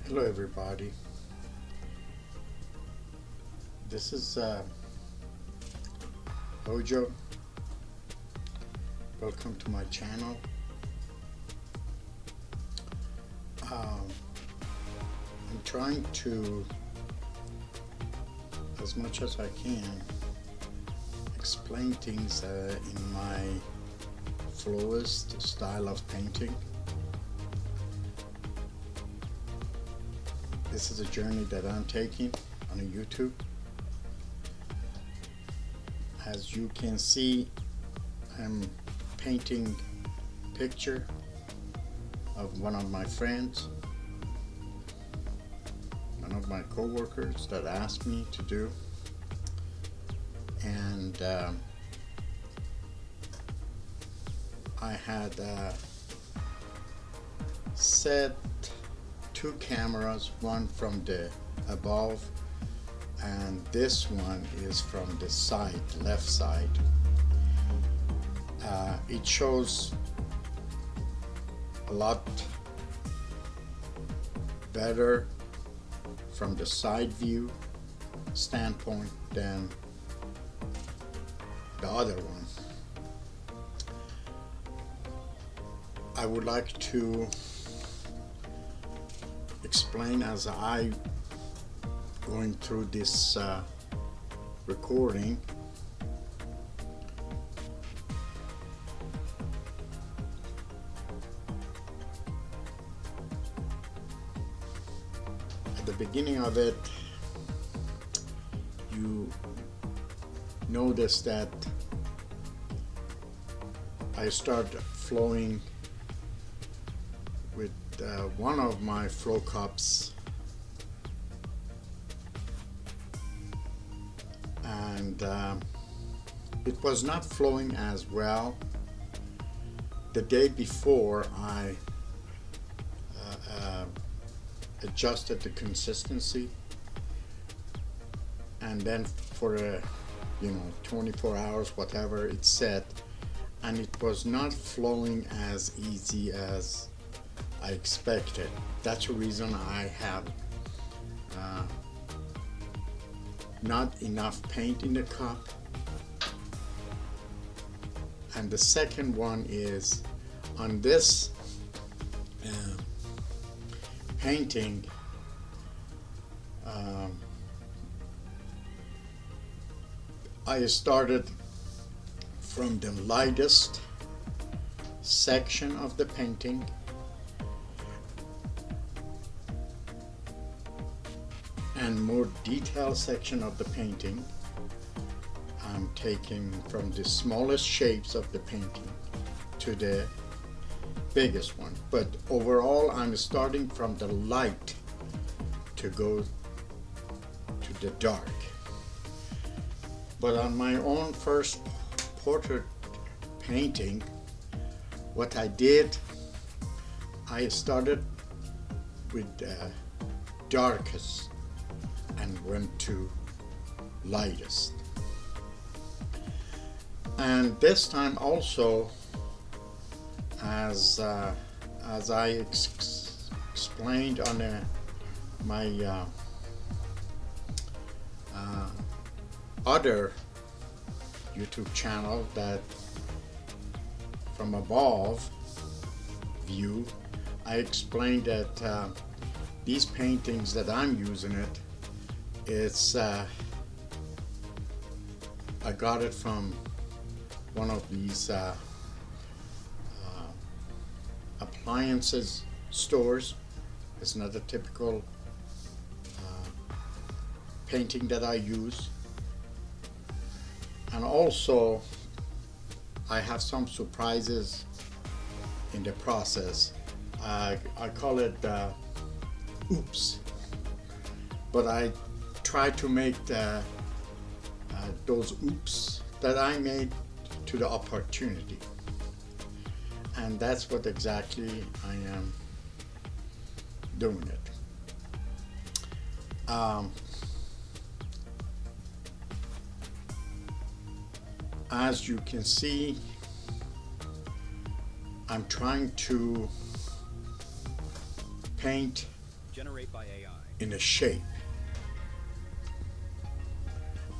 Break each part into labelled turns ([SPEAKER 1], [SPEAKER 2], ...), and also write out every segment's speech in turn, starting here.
[SPEAKER 1] Hello everybody, this is Hojo. Welcome to my channel. I'm trying to, as much as I can, explain things in my flowist style of painting. This is a journey that I'm taking on YouTube. As you can see, I'm painting a picture of one of my friends, one of my co-workers that asked me to do, and I had set two cameras, one from the above and this one is from the side, left side. It shows a lot better from the side view standpoint than the other one. I would like to explain as I going through this recording. At the beginning of it, you notice that I start flowing with one of my FlowCups, and it was not flowing as well. The day before, I adjusted the consistency, and then for 24 hours, whatever it said, and it was not flowing as easy as I expected. That's the reason I have not enough paint in the cup. And the second one is on this painting, I started from the lightest section of the painting and more detailed section of the painting. I'm taking from the smallest shapes of the painting to the biggest one, but overall I'm starting from the light to go to the dark. But on my own first portrait painting, what I did, I started with the darkest and went to lightest. And this time also, as I explained on my other YouTube channel, that from above view, I explained that these paintings that I'm using it's I got it from one of these appliances stores. It's not a typical painting that I use. And also I have some surprises in the process. I call it oops, but I try to make those oops that I made to the opportunity, and that's what exactly I am doing it. As you can see, I'm trying to paint
[SPEAKER 2] Generate by AI.
[SPEAKER 1] in a shape.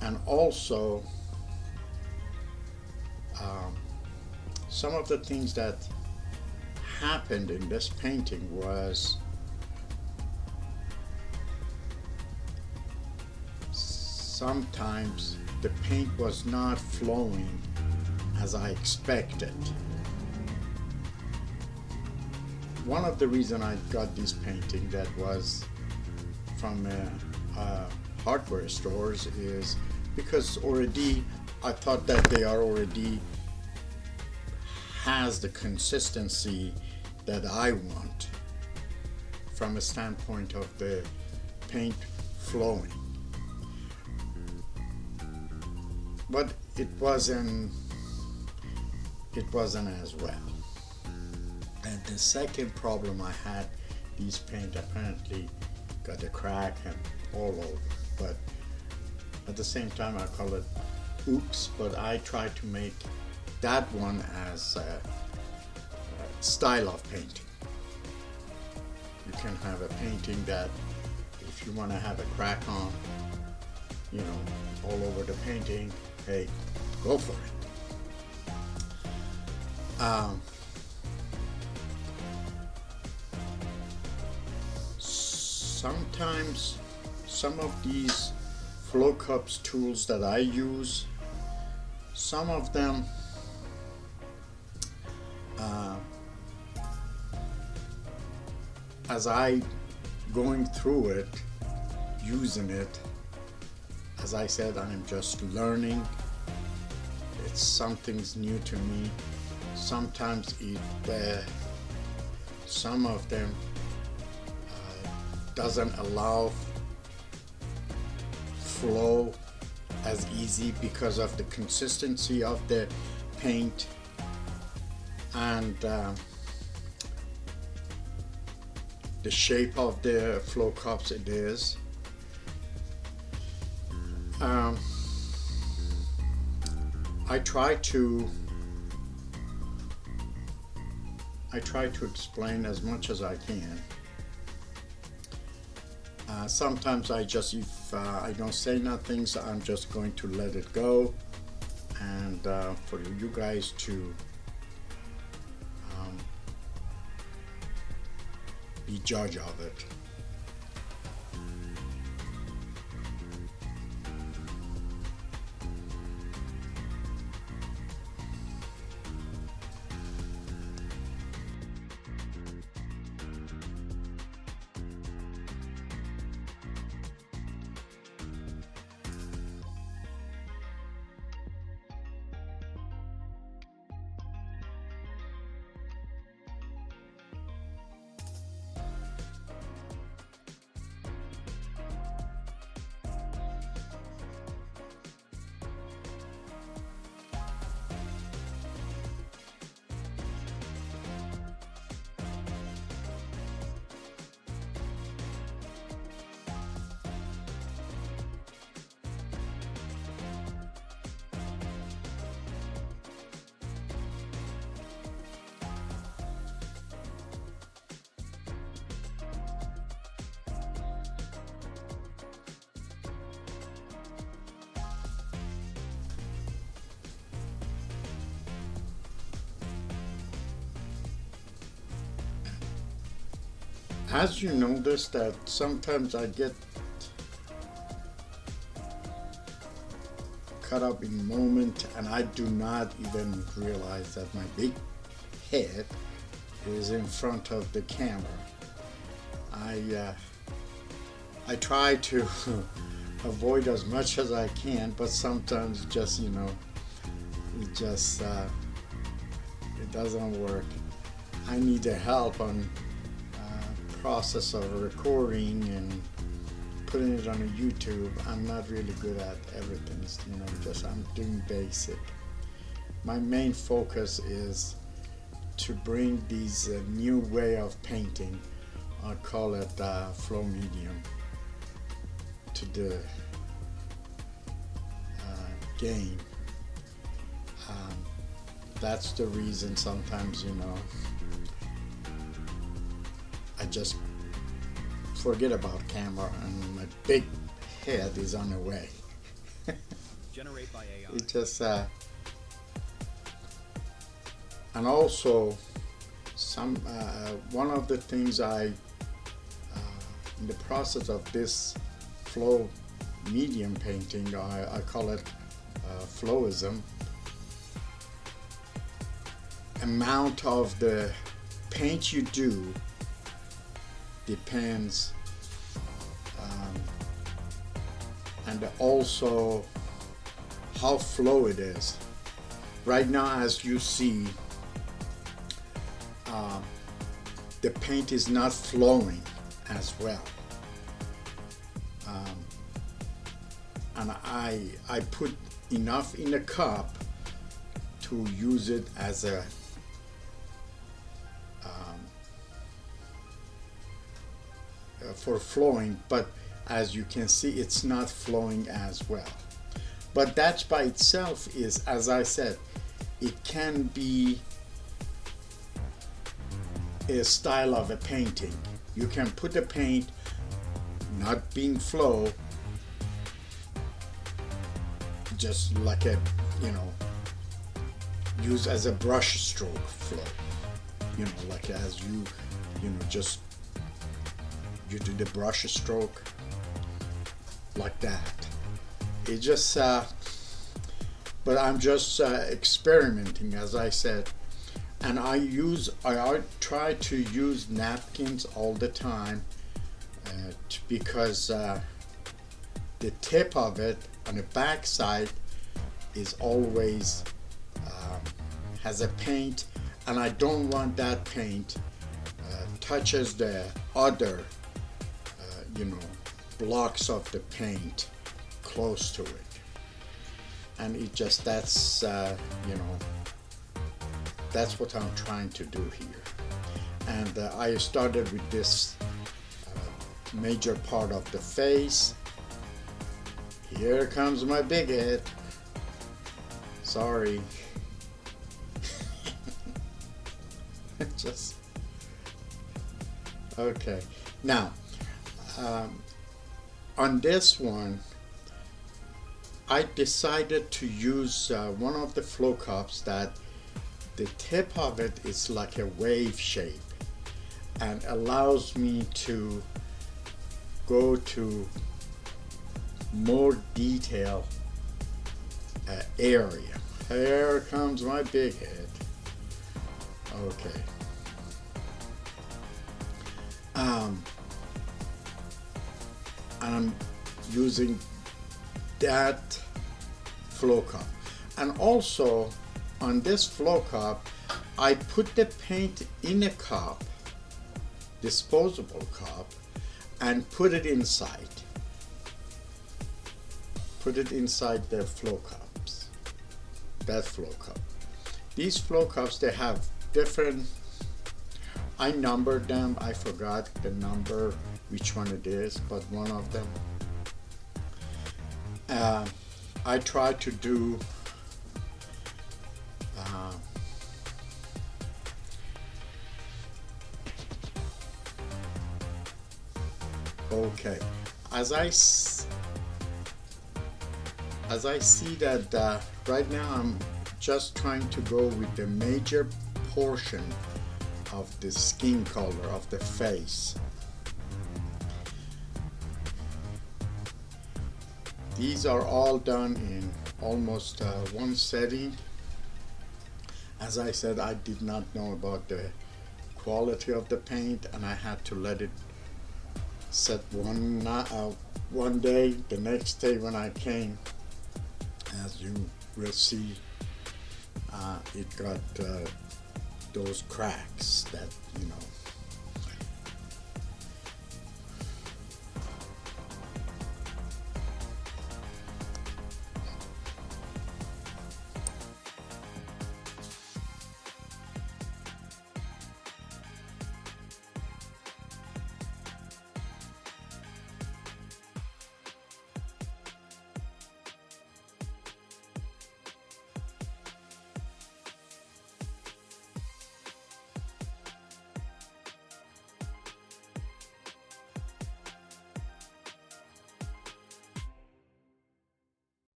[SPEAKER 1] And also, some of the things that happened in this painting was sometimes the paint was not flowing as I expected. One of the reasons I got this painting that was from hardware stores is because already I thought that they are already has the consistency that I want from a standpoint of the paint flowing. But it wasn't as well. And the second problem I had, these paint apparently got a crack and all over. But at the same time, I call it oops, but I try to make that one as a style of painting. You can have a painting that if you want to have a crack on, you know, all over the painting, hey, go for it. Sometimes some of these FlowCups tools that I use, some of them as I going through it, using it, as I said, I'm just learning. It's something's new to me. Sometimes some of them doesn't allow flow as easy because of the consistency of the paint and the shape of the FlowCups it is. I try to explain as much as I can. Sometimes if I don't say nothing, so I'm just going to let it go, and for you guys to be judge of it. As you notice that sometimes I get caught up in the moment and I do not even realize that my big head is in front of the camera. I try to avoid as much as I can, but sometimes just, you know, it doesn't work. I need the help on process of recording and putting it on a YouTube. I'm not really good at everything, you know, just I'm doing basic. My main focus is to bring these new way of painting, I call it flow medium, to the game. That's the reason sometimes, you know, I just forget about camera and my big head is on the way.
[SPEAKER 2] Generate by AI.
[SPEAKER 1] It just and also some one of the things I in the process of this flow medium painting, I call it Flowism. Amount of the paint you do depends, and also how flow it is. Right now, as you see, the paint is not flowing as well, and I put enough in the cup to use it as a for flowing, but as you can see, it's not flowing as well. But that by itself is, as I said, it can be a style of a painting. You can put the paint not being flow, just like a, use as a brush stroke flow, like as you just you do the brush stroke like that. It just but I'm just experimenting, as I said, and I try to use napkins all the time, because the tip of it on the back side is always has a paint, and I don't want that paint touches the other blocks of the paint close to it, and it just that's what I'm trying to do here. And I started with this major part of the face. Here comes my big head. Sorry. Just okay. Now, on this one, I decided to use one of the FlowCups that the tip of it is like a wave shape and allows me to go to more detail area. Here comes my big head. Okay. I'm using that FlowCup, and also on this FlowCup I put the paint in a cup, disposable cup, and put it inside the FlowCups. That FlowCup. These FlowCups, they have different, I numbered them, I forgot the number, which one it is, but one of them. I try to do okay, as I see that right now I'm just trying to go with the major portion of the skin color of the face. These are all done in almost one setting. As I said, I did not know about the quality of the paint, and I had to let it set one day. The next day when I came, as you will see, it got those cracks that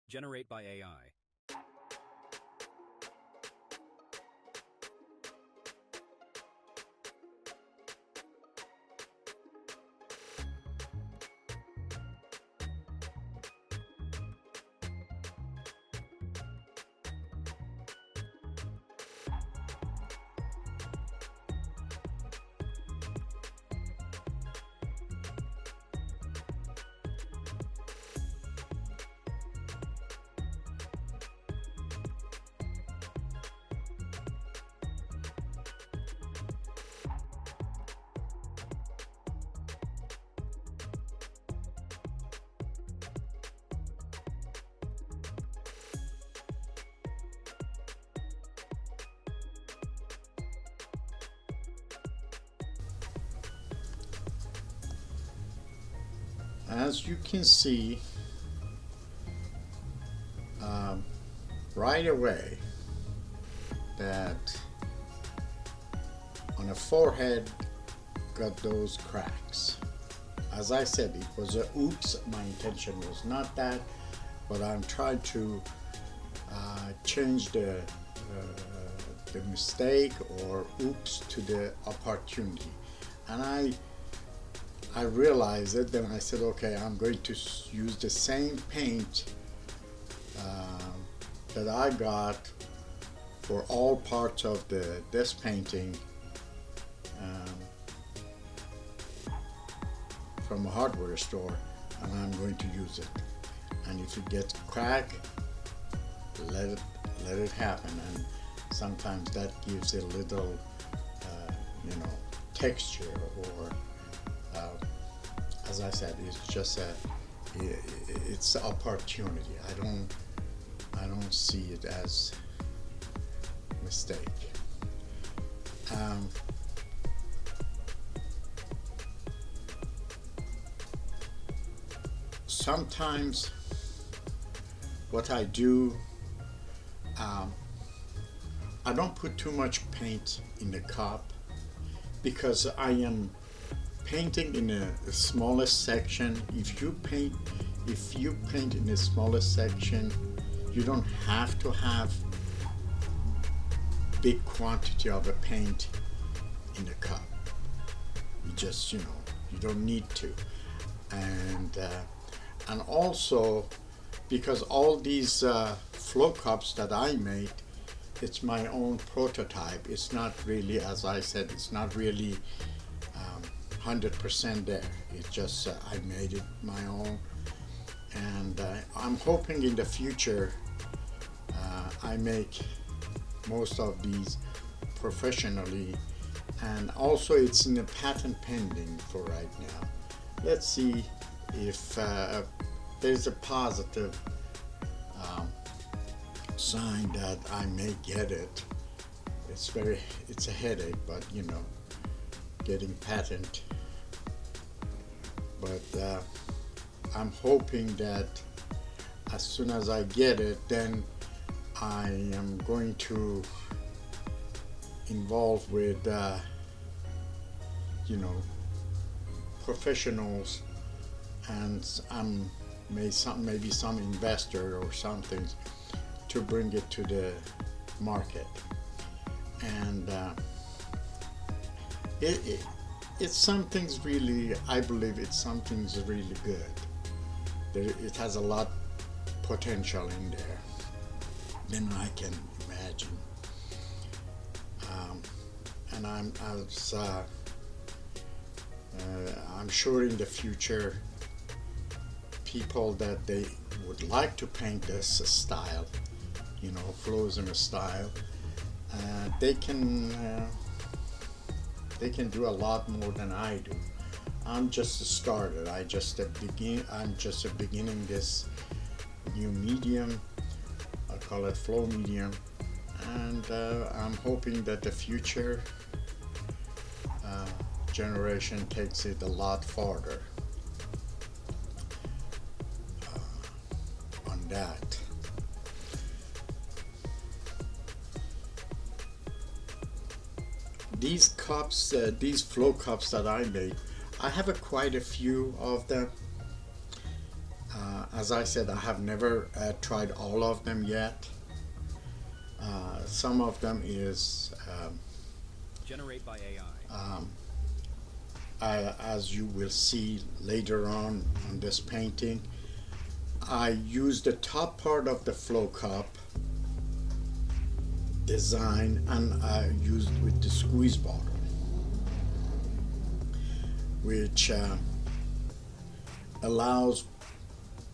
[SPEAKER 2] Generate by AI.
[SPEAKER 1] As you can see, right away that on the forehead got those cracks. As I said, it was a oops. My intention was not that, but I'm trying to change the mistake or oops to the opportunity. And I realized it, then I said, okay, I'm going to use the same paint that I got for all parts of this painting from a hardware store, and I'm going to use it. And if it gets cracked, let it happen. And sometimes that gives a little, texture, or as I said, it's just it's an opportunity. I don't see it as a mistake. Sometimes what I do, I don't put too much paint in the cup because I am painting in the smallest section. If you paint in the smallest section, you don't have to have big quantity of a paint in the cup. You just, you don't need to. And also, because all these FlowCups that I made, it's my own prototype. It's not really, as I said, it's not really 100% there. It's just I made it my own, and I'm hoping in the future I make most of these professionally, and also it's in a patent pending for right now. Let's see if there's a positive sign that I may get it. It's a headache, but getting patent. But I'm hoping that as soon as I get it, then I am going to involve with professionals, and maybe some investor or something to bring it to the market. And it's something's really, I believe it's something's really good. It has a lot potential in there than I can imagine. And I'm sure in the future, people that they would like to paint this style, Flowism style, they can do a lot more than I do. I'm just a starter. I'm just beginning this new medium. I call it flow medium, and I'm hoping that the future generation takes it a lot farther on that. These cups, these FlowCups that I made, I have quite a few of them, As I said, I have never tried all of them yet. Some of them is
[SPEAKER 2] Generate by AI.
[SPEAKER 1] as you will see later on this painting, I used the top part of the FlowCup design and I used with the squeeze bottle, which allows,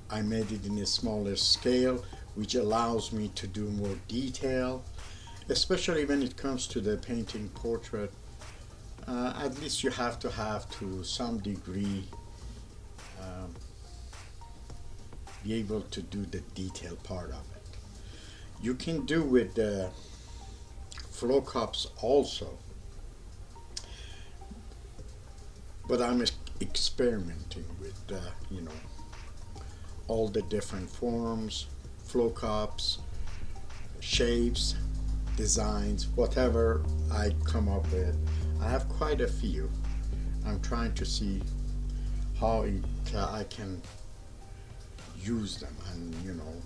[SPEAKER 1] I made it in a smaller scale, which allows me to do more detail, especially when it comes to the painting portrait. At least you have to some degree be able to do the detail part of it. You can do with the FlowCups also, but I'm experimenting with you know, all the different forms, FlowCups, shapes, designs, whatever I come up with. I have quite a few. I'm trying to see how I can use them, and you know,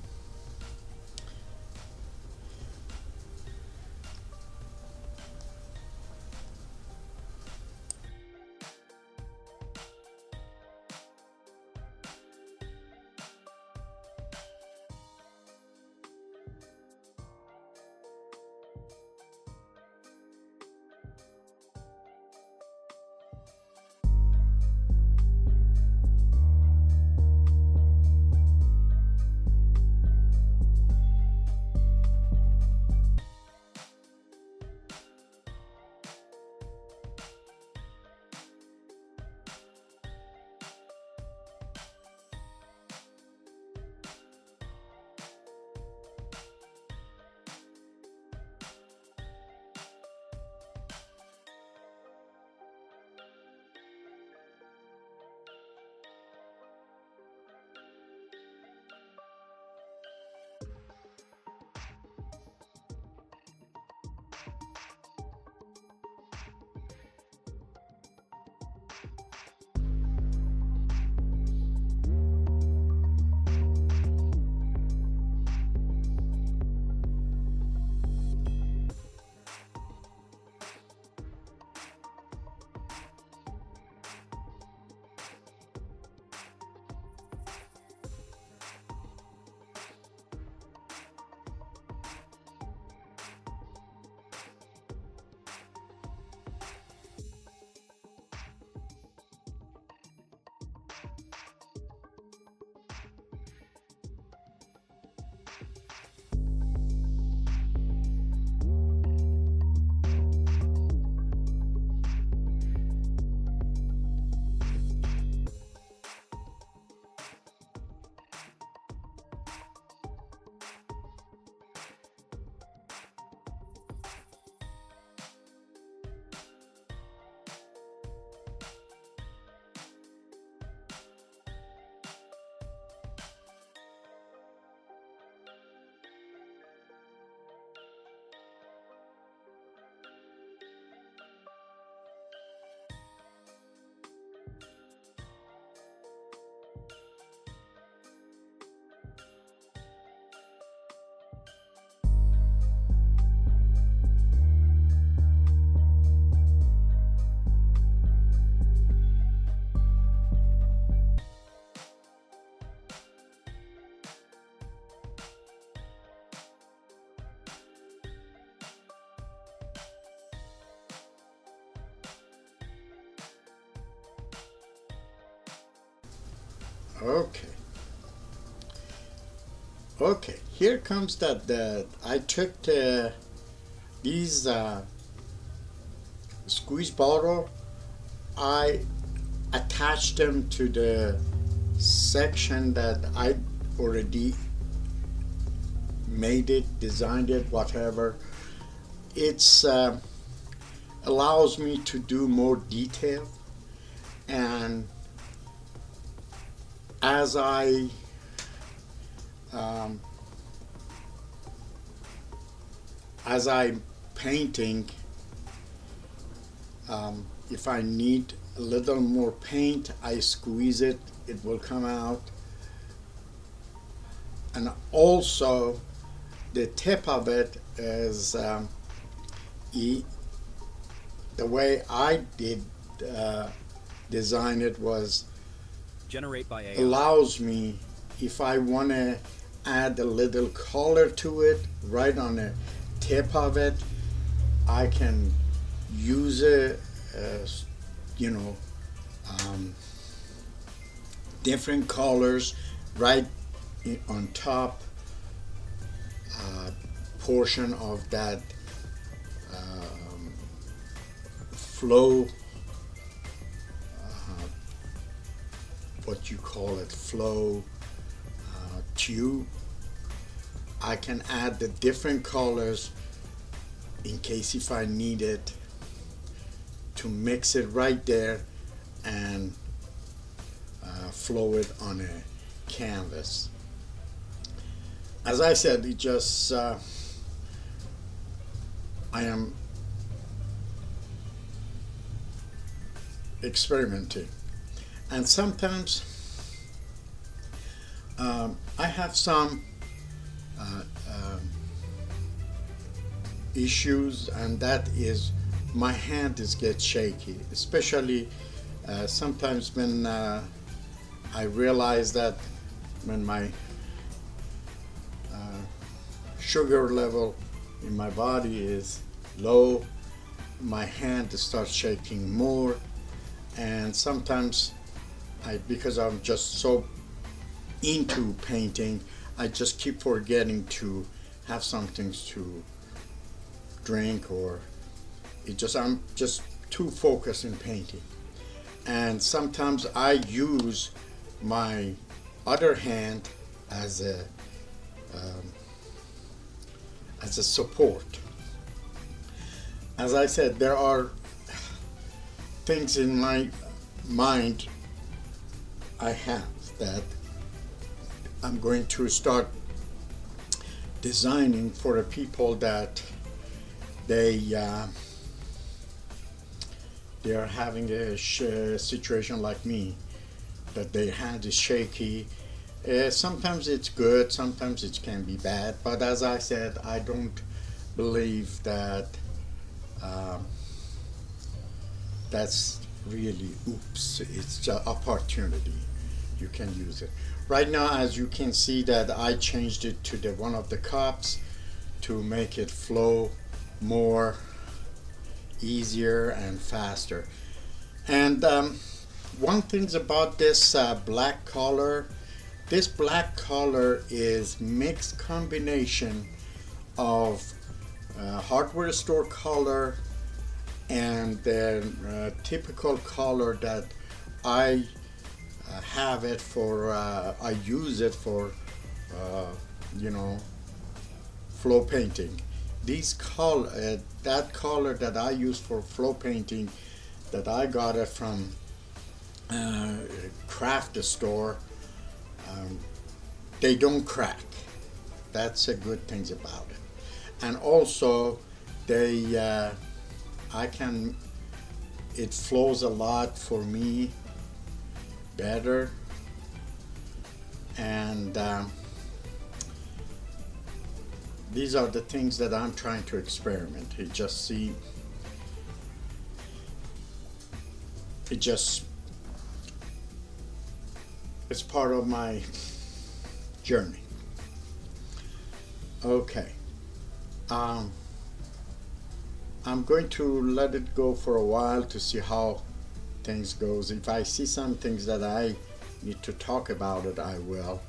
[SPEAKER 1] okay. Okay, here comes that I took these squeeze bottle, I attached them to the section that I already made it, designed it, whatever. It's allows me to do more detail, and as I'm painting, if I need a little more paint, I squeeze it, it will come out. And also the tip of it is the way I did design it was
[SPEAKER 2] Generate by AI.
[SPEAKER 1] allows me, if I want to add a little color to it right on the tip of it, I can use it as, you know, different colors right on top portion of that flow, what you call it, flow tube. I can add the different colors in case if I need it to mix it right there and flow it on a canvas. As I said, it just I am experimenting, and sometimes I have some issues, and that is my hand gets shaky, especially sometimes when I realize that when my sugar level in my body is low, my hand starts shaking more, and sometimes because I'm just so into painting, I just keep forgetting to have something to drink, or I'm just too focused in painting. And sometimes I use my other hand as a support. As I said, there are things in my mind I have that I'm going to start designing for the people that they are having a situation like me, that their hand is shaky. Sometimes it's good, sometimes it can be bad, but as I said, I don't believe that that's really oops. It's just opportunity. You can use it. Right now, as you can see, that I changed it to the one of the cups to make it flow more easier and faster. And one thing about this black color, this black color is mixed combination of hardware store color and the typical color that I have it for, I use it for, you know, flow painting. These color, that color that I use for flow painting, that I got it from craft store, they don't crack. That's a good thing about it. And also, they, it flows a lot for me better, and these are the things that I'm trying to experiment. It's part of my journey. Okay. I'm going to let it go for a while to see how things goes. If I see some things that I need to talk about it, I will.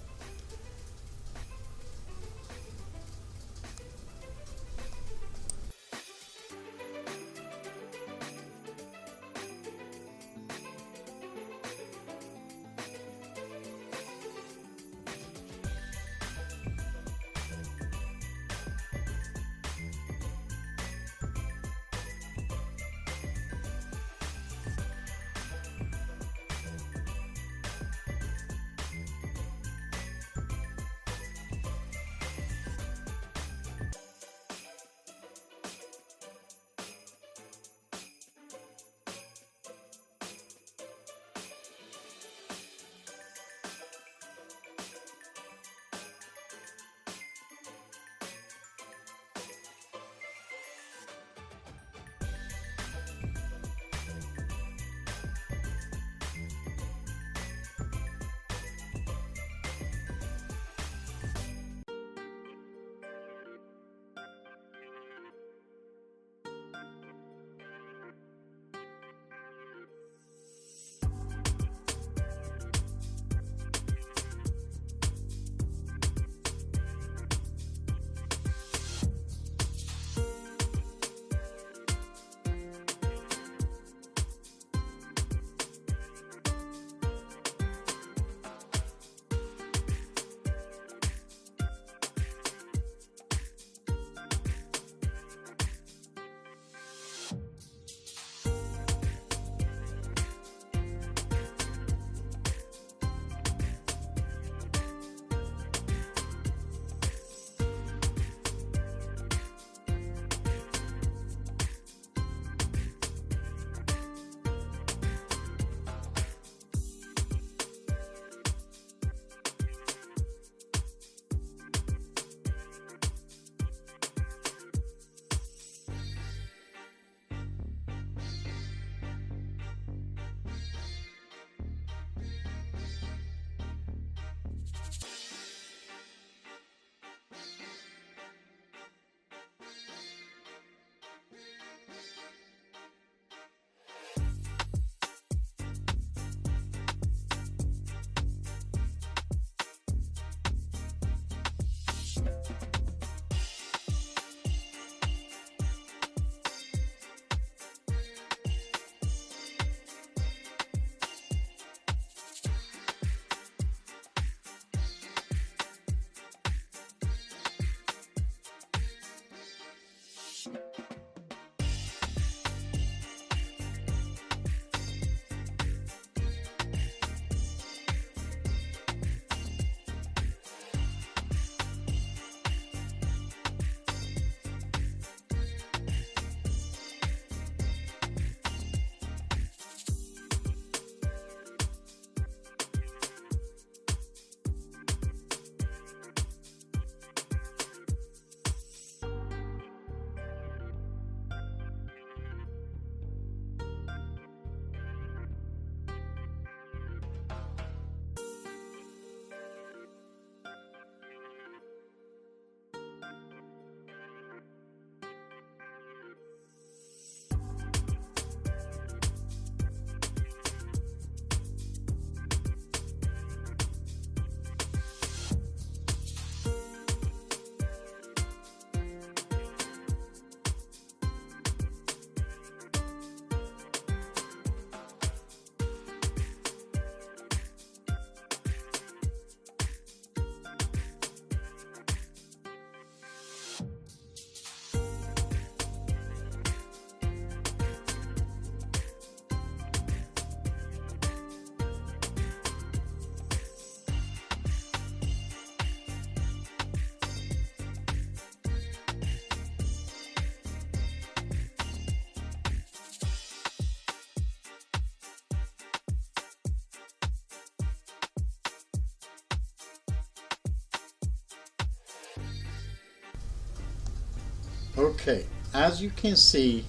[SPEAKER 1] Okay, as you can see,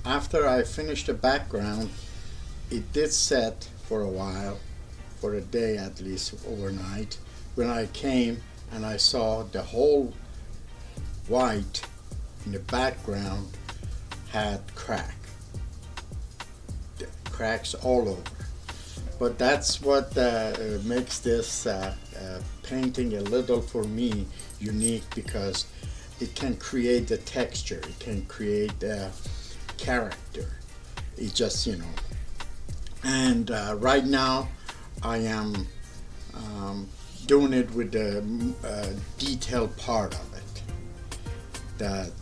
[SPEAKER 1] after I finished the background, it did set for a while, for a day at least, overnight. When I came and I saw the whole white in the background had cracks all over. But that's what makes this painting a little, for me, unique, because it can create the texture, it can create the character. It just, you know. And right now I am doing it with the detailed part of it. That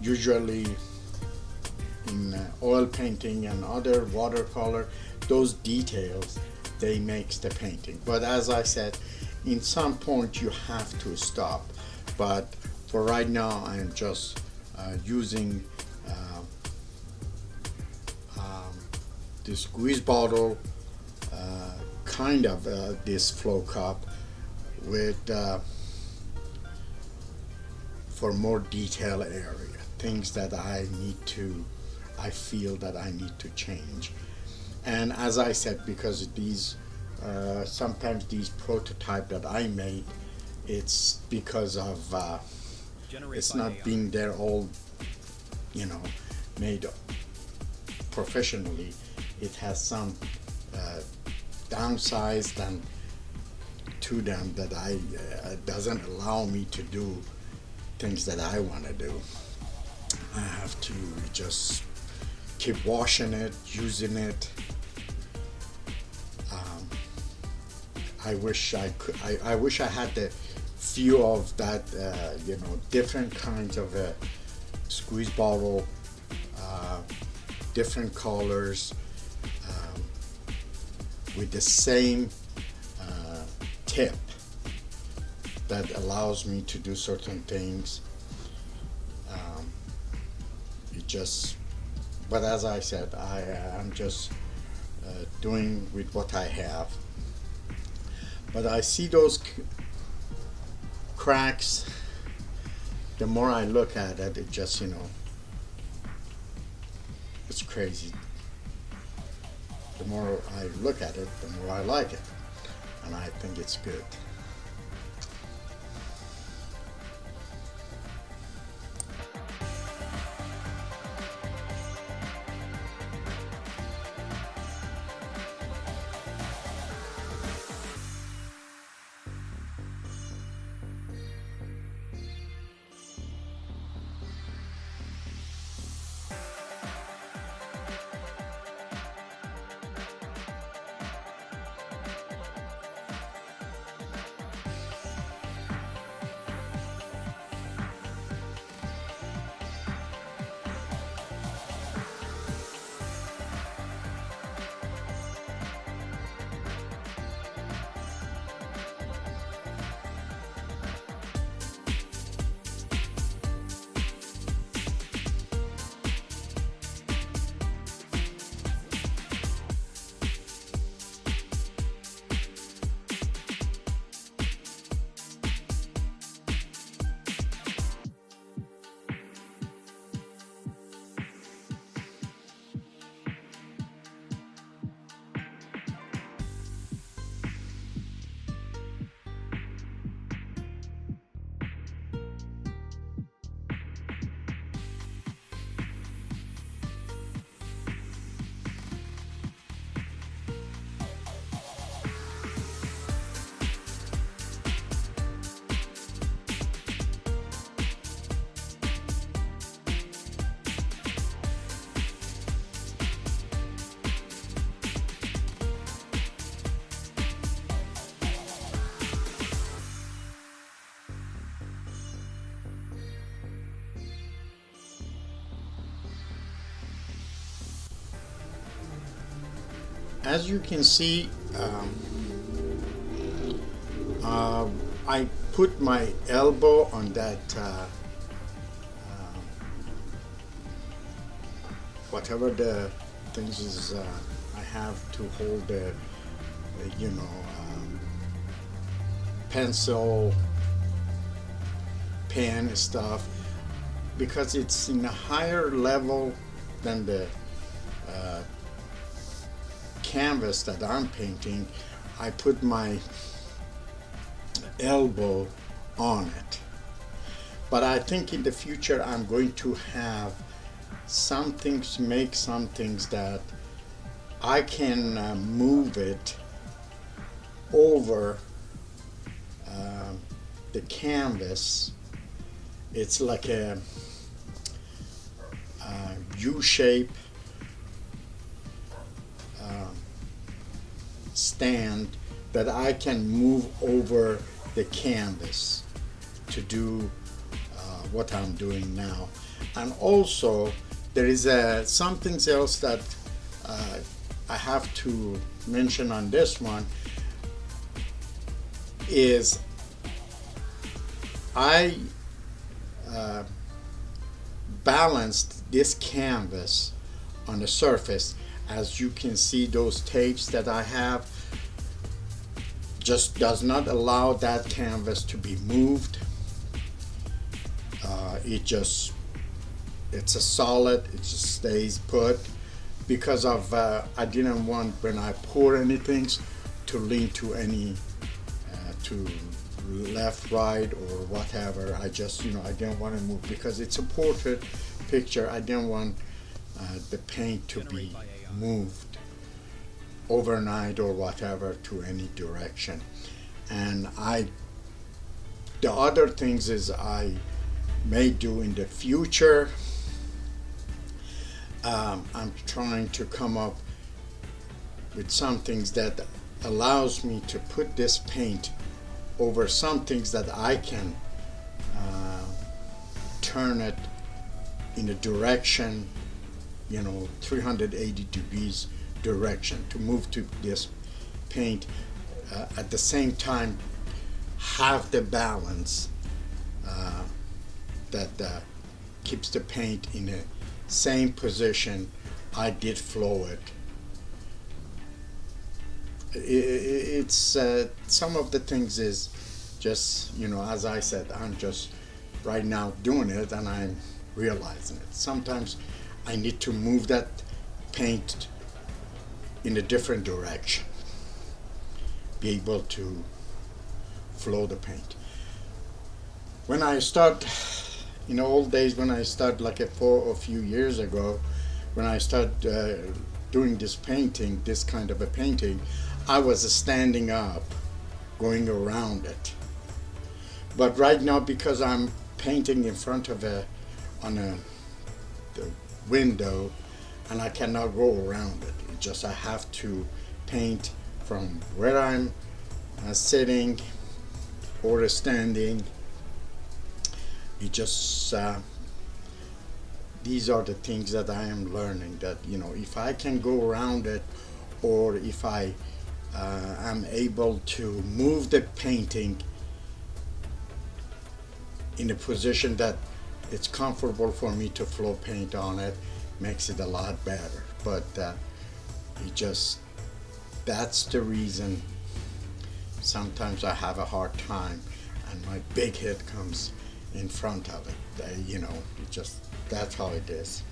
[SPEAKER 1] usually in oil painting and other watercolor, those details, they makes the painting. But as I said, in some point you have to stop. But for right now, I am just using this squeeze bottle, kind of this FlowCup with for more detail area, things that I feel that I need to change. And as I said, because these sometimes these prototype that I made, it's because of it's not being there all, you know, made professionally. It has some downsides and to them that doesn't allow me to do things that I want to do. I have to just keep washing it, using it. I wish I could. I wish I had the few of that, you know, different kinds of squeeze bottle, different colors, with the same tip that allows me to do certain things. It just, but as I said, I'm just doing with what I have. But I see those cracks. The more I look at it, it just, you know, it's crazy. The more I look at it, the more I like it, and I think it's good. As you can see, I put my elbow on that whatever the things is I have to hold the you know, pencil pen stuff, because it's in a higher level than the canvas that I'm painting. I put my elbow on it. But I think in the future I'm going to have some things, make some things that I can move it over the canvas. It's like a U-shape stand that I can move over the canvas to do what I'm doing now. And also there is something else that I have to mention on this one is I balanced this canvas on the surface. As you can see, those tapes that I have just does not allow that canvas to be moved. It's a solid, it just stays put because of I didn't want, when I pour anything, to lean to any to left, right, or whatever. I just, I didn't want to move because it's a portrait picture. I didn't want the paint to be moved overnight or whatever to any direction. And the other things is I may do in the future. I'm trying to come up with some things that allows me to put this paint over some things that I can turn it in a direction, 380 degrees direction, to move to this paint at the same time have the balance that keeps the paint in the same position I did flow it. It's some of the things is just, as I said, I'm just right now doing it and I'm realizing it. Sometimes I need to move that paint in a different direction, be able to flow the paint. When I start, in the old days, when I started like a few years ago, when I started doing this painting, this kind of a painting, I was standing up, going around it. But right now, because I'm painting in front of the window, and I cannot go around it. It's just I have to paint from where I'm sitting or standing. It just these are the things that I am learning, that if I can go around it, or if I am able to move the painting in a position that it's comfortable for me to flow paint on it, makes it a lot better. But that's the reason sometimes I have a hard time and my big head comes in front of it. That's how it is.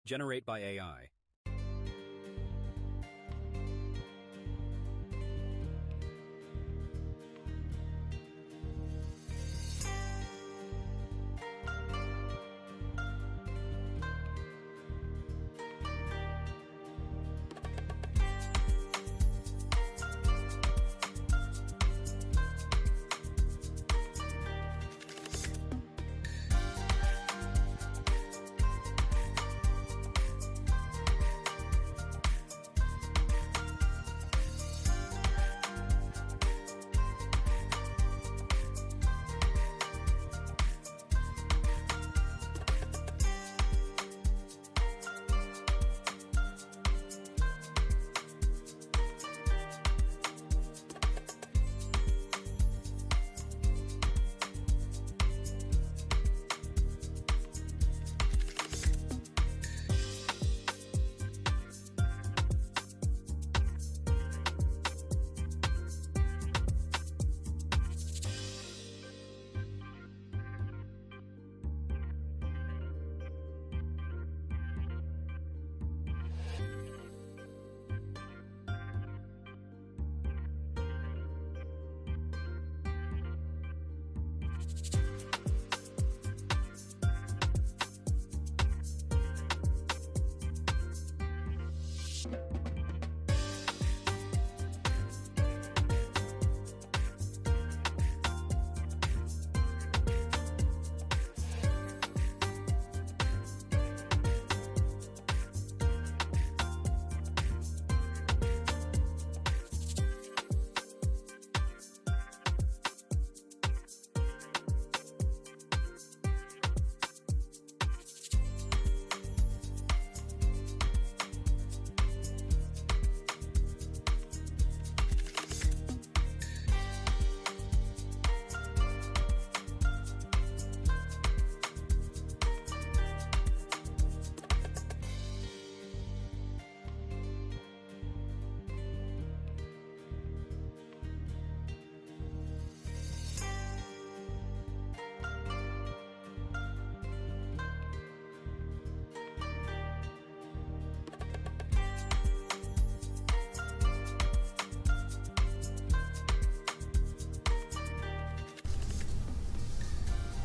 [SPEAKER 2] Generate by AI.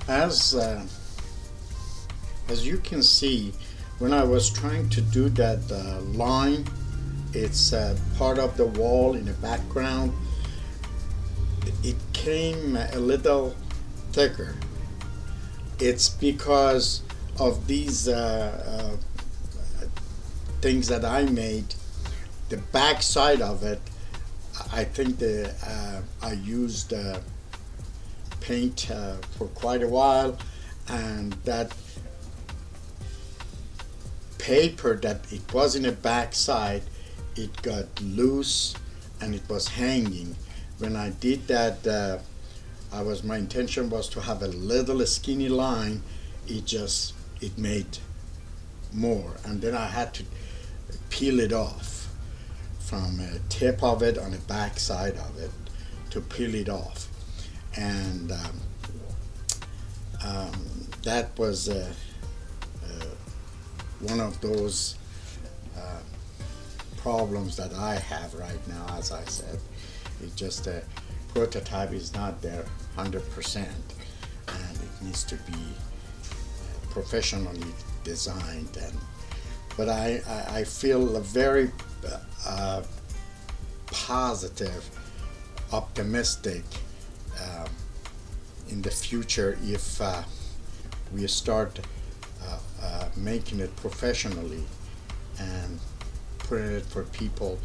[SPEAKER 1] As you can see, when I was trying to do that line, it's part of the wall in the background, it came a little thicker. It's because of these things that I made. The back side of it, I think I used paint for quite a while, and that paper that it was in the back side, it got loose and it was hanging. When I did that, my intention was to have a little skinny line. It made more, and then I had to peel it off from a tip of it on the back side of it to peel it off. And that was one of those problems that I have right now. As I said, it just prototype is not there 100%, and it needs to be professionally designed. But I feel very positive, optimistic in the future if we start making it professionally and putting it for people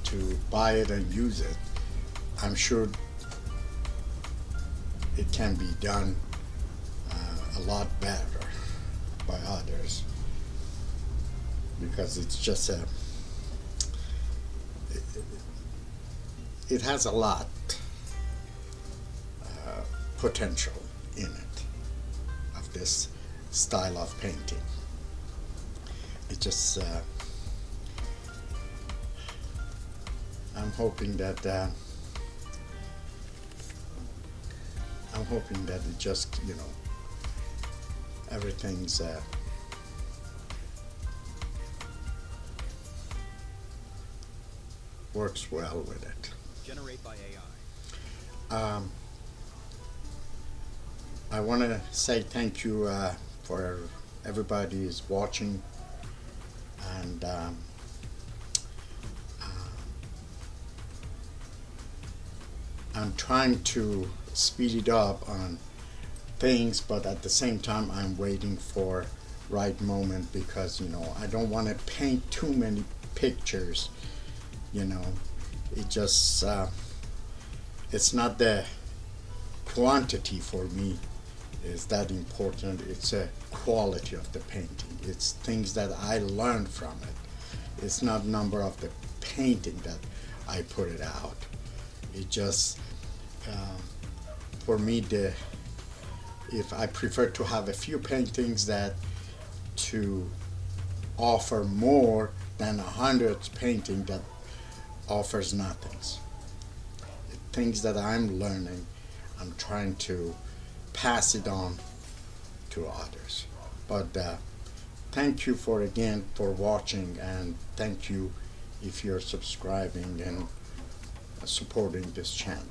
[SPEAKER 1] to buy it and use it. I'm sure it can be done a lot better by others, because it's just it has a lot potential in it, of this style of painting. It just I'm hoping that it just, everything's works well with it.
[SPEAKER 2] Generate by AI.
[SPEAKER 1] I want to say thank you for everybody who's watching, and I'm trying to speed it up on things, but at the same time I'm waiting for right moment, because I don't want to paint too many pictures. It just it's not the quantity for me is that important. It's a quality of the painting. It's things that I learned from it. It's not number of the painting that I put it out. It just for me, if I prefer to have a few paintings that to offer more than 100 painting that offers nothing. Things that I'm learning, I'm trying to pass it on to others. But thank you for watching, and thank you if you're subscribing and supporting this channel.